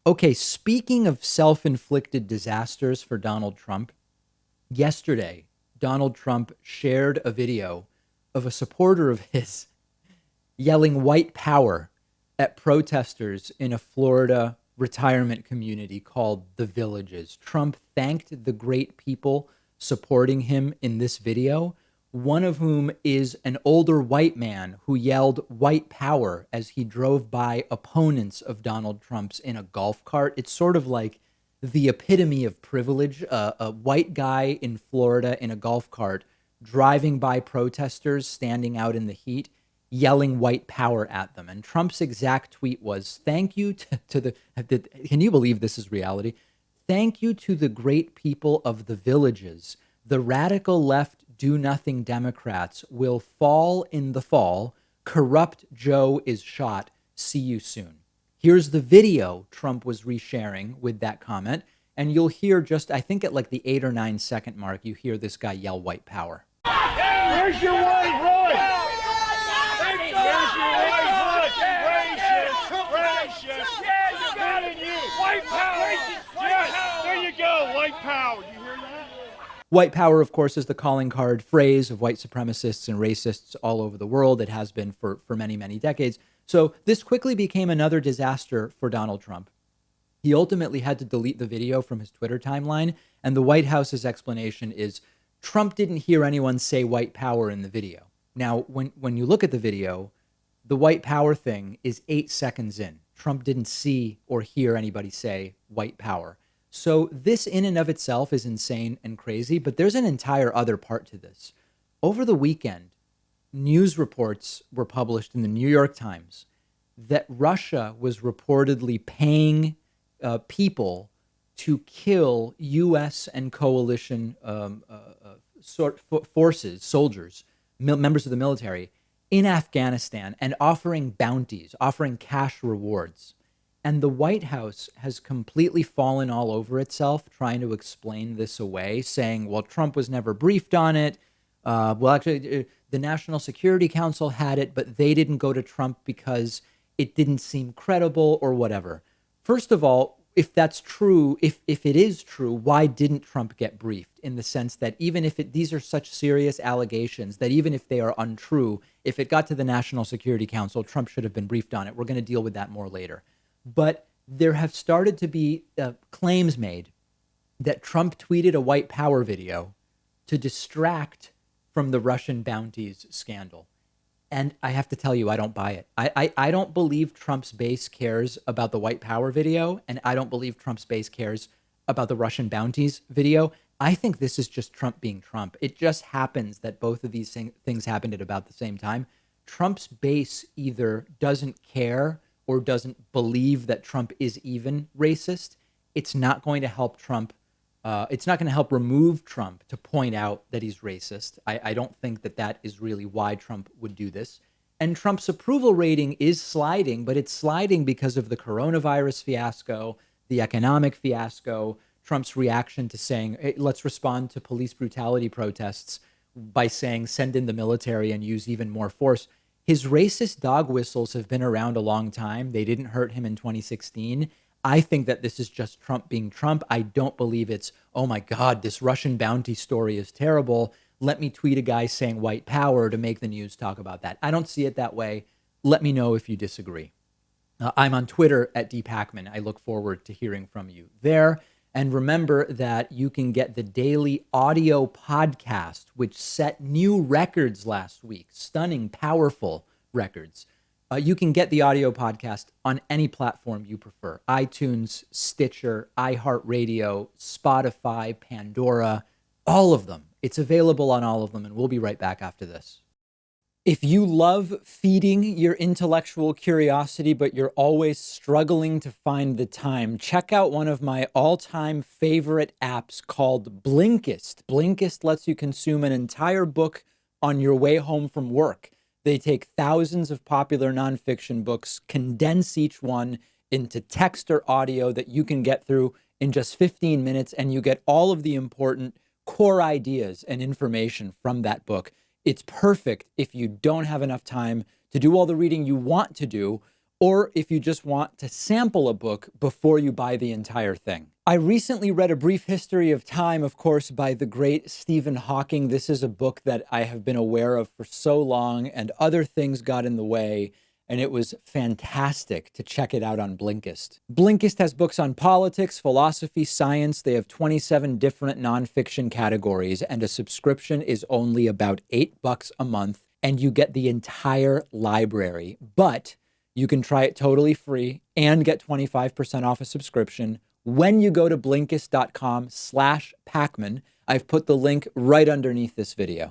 Okay, speaking of self-inflicted disasters for Donald Trump, yesterday, Donald Trump shared a video of a supporter of his yelling white power at protesters in a Florida retirement community called The Villages. Trump thanked the great people supporting him in this video, one of whom is an older white man who yelled white power as he drove by opponents of Donald Trump's in a golf cart. It's sort of like the epitome of privilege, a white guy in Florida in a golf cart driving by protesters standing out in the heat, yelling white power at them. And Trump's exact tweet was, thank you to the, can you believe this is reality? Thank you to the great people of the villages. The radical left do nothing Democrats will fall in the fall. Corrupt Joe is shot. See you soon. Here's the video Trump was resharing with that comment. And you'll hear just, I think at like the 8 or 9 second mark, you hear this guy yell white power. Where's your white right? Where's your white right? Racist. Yeah, you got it. White power. Yes, there you go. White power. You hear that? White power, of course, is the calling card phrase of white supremacists and racists all over the world. It has been for many, many decades. So this quickly became another disaster for Donald Trump. He ultimately had to delete the video from his Twitter timeline. And the White House's explanation is Trump didn't hear anyone say white power in the video. Now, when you look at the video, the white power thing is 8 seconds in. Trump didn't see or hear anybody say white power. So this in and of itself is insane and crazy, but there's an entire other part to this. Over the weekend, news reports were published in the New York Times that Russia was reportedly paying people to kill U.S. and coalition forces, soldiers, members of the military in Afghanistan, and offering bounties, offering cash rewards. And the White House has completely fallen all over itself trying to explain this away, saying, well, Trump was never briefed on it. The National Security Council had it, but they didn't go to Trump because it didn't seem credible or whatever. First of all, if that's true, if it is true, why didn't Trump get briefed? In the sense that even if these are such serious allegations that even if they are untrue, if it got to the National Security Council, Trump should have been briefed on it. We're going to deal with that more later. But there have started to be claims made that Trump tweeted a white power video to distract from the Russian bounties scandal. And I have to tell you, I don't buy it. I don't believe Trump's base cares about the white power video, and I don't believe Trump's base cares about the Russian bounties video. I think this is just Trump being Trump. It just happens that both of these things happened at about the same time. Trump's base either doesn't care or doesn't believe that Trump is even racist. It's not going to help Trump. It's not going to help remove Trump to point out that he's racist. I don't think that that is really why Trump would do this. And Trump's approval rating is sliding, but it's sliding because of the coronavirus fiasco, the economic fiasco, Trump's reaction to saying, hey, let's respond to police brutality protests by saying, send in the military and use even more force. His racist dog whistles have been around a long time. They didn't hurt him in 2016. I think that this is just Trump being Trump. I don't believe it's, oh my God, this Russian bounty story is terrible. Let me tweet a guy saying white power to make the news talk about that. I don't see it that way. Let me know if you disagree. I'm on Twitter at @Pakman. I look forward to hearing from you there. And remember that you can get the daily audio podcast, which set new records last week, stunning, powerful records. You can get the audio podcast on any platform you prefer: iTunes, Stitcher, iHeartRadio, Spotify, Pandora, all of them. It's available on all of them, and we'll be right back after this. If you love feeding your intellectual curiosity, but you're always struggling to find the time, check out one of my all-time favorite apps called Blinkist. Blinkist lets you consume an entire book on your way home from work. They take thousands of popular nonfiction books, condense each one into text or audio that you can get through in just 15 minutes, and you get all of the important core ideas and information from that book. It's perfect if you don't have enough time to do all the reading you want to do, or if you just want to sample a book before you buy the entire thing. I recently read A Brief History of Time, of course, by the great Stephen Hawking. This is a book that I have been aware of for so long, and other things got in the way, and it was fantastic to check it out on Blinkist. Blinkist has books on politics, philosophy, science. They have 27 different nonfiction categories, and a subscription is only about $8 a month, and you get the entire library. But you can try it totally free and get 25% off a subscription when you go to Blinkist.com/Pakman. I've put the link right underneath this video.